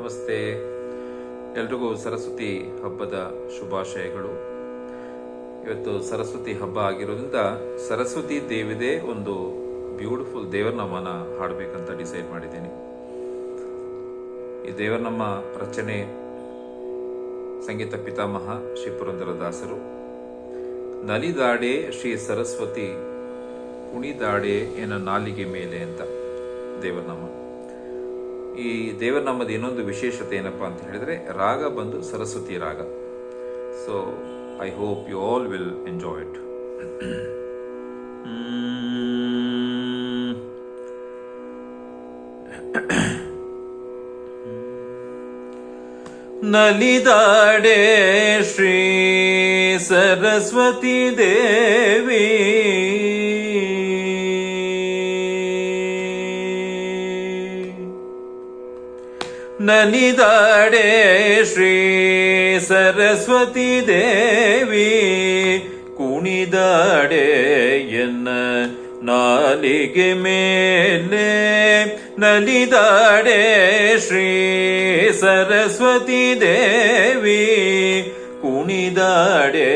ನಮಸ್ತೆ. ಎಲ್ರಿಗೂ ಸರಸ್ವತಿ ಹಬ್ಬದ ಶುಭಾಶಯಗಳು. ಇವತ್ತು ಸರಸ್ವತಿ ಹಬ್ಬ ಆಗಿರೋದ್ರಿಂದ ಸರಸ್ವತಿ ದೇವಿದೇ ಒಂದು ಬ್ಯೂಟಿಫುಲ್ ದೇವರನಾಮನ ಹಾಡಬೇಕಂತ ಡಿಸೈಡ್ ಮಾಡಿದ್ದೀನಿ. ಈ ದೇವರನಾಮ ರಚನೆ ಸಂಗೀತ ಪಿತಾಮಹ ಶ್ರೀ ಪುರಂದರದಾಸರು. ನಲಿದಾಡೆ ಶ್ರೀ ಸರಸ್ವತಿ ಕುಣಿದಾಡೆ ಎನ್ನ ನಾಲಿಗೆ ಮೇಲೆ ಅಂತ ದೇವರನಾಮ. ಈ ದೇವರನಾಮದ ಇನ್ನೊಂದು ವಿಶೇಷತೆ ಏನಪ್ಪಾ ಅಂತ ಹೇಳಿದ್ರೆ ರಾಗ ಬಂದು Saraswati raga. So I hope you all will enjoy it. ನಲಿದಾಡೆ ಶ್ರೀ ಸರಸ್ವತಿ ದೇವಿ ನಲಿದಾಡೆ ಶ್ರೀ ಸರಸ್ವತಿ ದೇವಿ ಕುಣಿದಾಡೆ ಎನ್ನ ನಾಲಿಗೆ ಮೇಲೆ. ನಲಿದಾಡೆ ಶ್ರೀ ಸರಸ್ವತಿ ದೇವಿ ಕುಣಿದಾಡೆ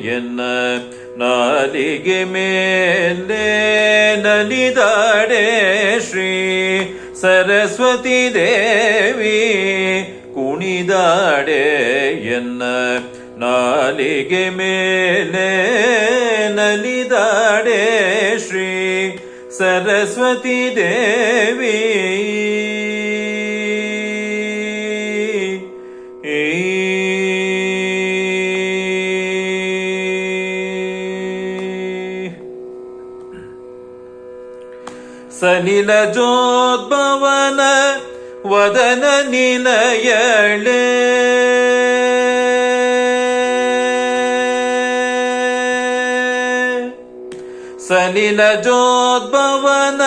ಎನ್ನ ನಾಲಿಗೆ ಮೇಲೆ. ನಲಿದಾಡೆ ಶ್ರೀ ಸರಸ್ವತಿ ದೇವಿ ಕುಣಿದಾಡೆ ಎನ್ನ ನಾಲಿಗೆ ಮೇಲೆ. ನಲಿದಾಡೆ ಶ್ರೀ ಸರಸ್ವತಿ ದೇವಿ ಸಲಿಲ ಜೋದ್ಭವನ ವದನ ನಿಲಯಳೆ. ಸಲಿಲ ಜೋದ್ಭವನ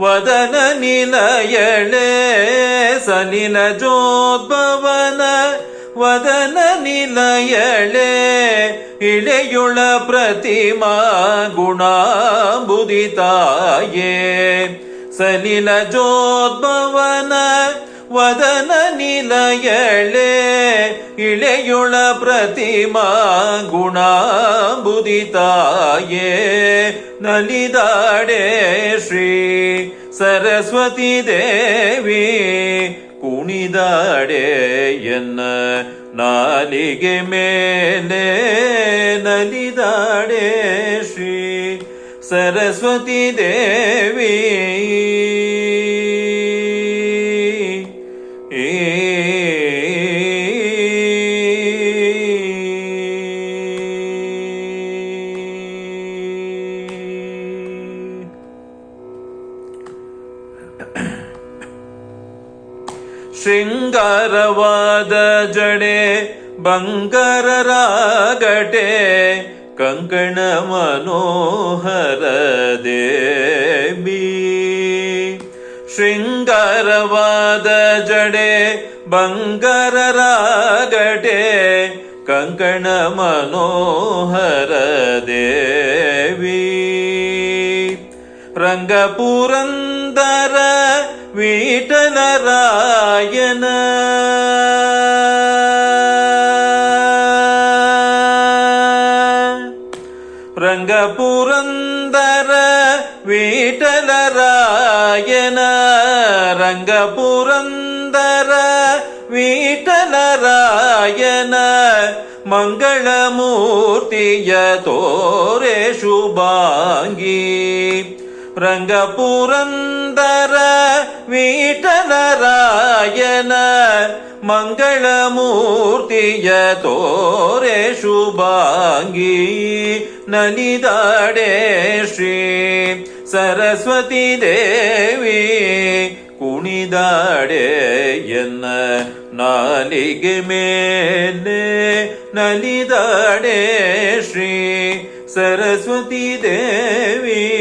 ವದನ ನಿಲಯಳೆ. ಸಲಿಲ ಜೋದ್ಭವನ ವದನ ನಿಲಯಳೆ. ಇಳೆಯುಳ ಪ್ರತಿಮಾ ಗುಣಾಂಬುದಿತಾಯೇ. ಸಲಿಲ ಜೋದ್ಭವನ ವದನ ನಿಲಯಳೆ. ಇಳೆಯುಳ ಪ್ರತಿಮಾ ಗುಣಾಂಬುದಿತಾಯೇ. ನಲಿದಾಡೆ ಶ್ರೀ ಸರಸ್ವತಿ ದೇವಿ ಕುಣಿದಾಡೆ ಎನ್ನ ನಾಲಿಗೆ ಮೇಲೆ. ನಲಿದಾಡೆ ಶ್ರೀ ಸರಸ್ವತಿ ದೇವಿ ಶೃಂಗಾರವಾದ ಜಡೆ ಬಂಗಾರ ರಾಗಟೆ. ಕಂಕಣ ಮನೋಹರ ದೇವಿ. ಶೃಂಗಾರವಾದ ಜಡೆ ಬಂಗಾರ ರಾಗಟೆ. ಕಂಕಣ ಮನೋಹರ ದೇವಿ. ರಂಗಪುರಂದರ ವಿಠಲರಾಯನ. ರಂಗಪುರಂದರ ವಿಠಲರಾಯನ. ರಂಗಪುರಂದರ ವಿಠಲರಾಯನ. ಮಂಗಳಮೂರ್ತಿಯ ತೋರೆ ಶುಭಾಂಗಿ. ರಂಗಪುರಂದರ ವಿಠಲರಾಯನ. ಮಂಗಳಮೂರ್ತಿಯ ತೋರೆ ಶುಭಾಂಗಿ. ನಲಿದಾಡೆ ಶ್ರೀ ಸರಸ್ವತಿ ದೇವಿ ಕುಣಿದಾಡೆ ಎನ್ನ ನಾಲಿಗೆ ಮೇಲೆ. ನಲಿದಾಡೆ ಶ್ರೀ ಸರಸ್ವತಿ ದೇವಿ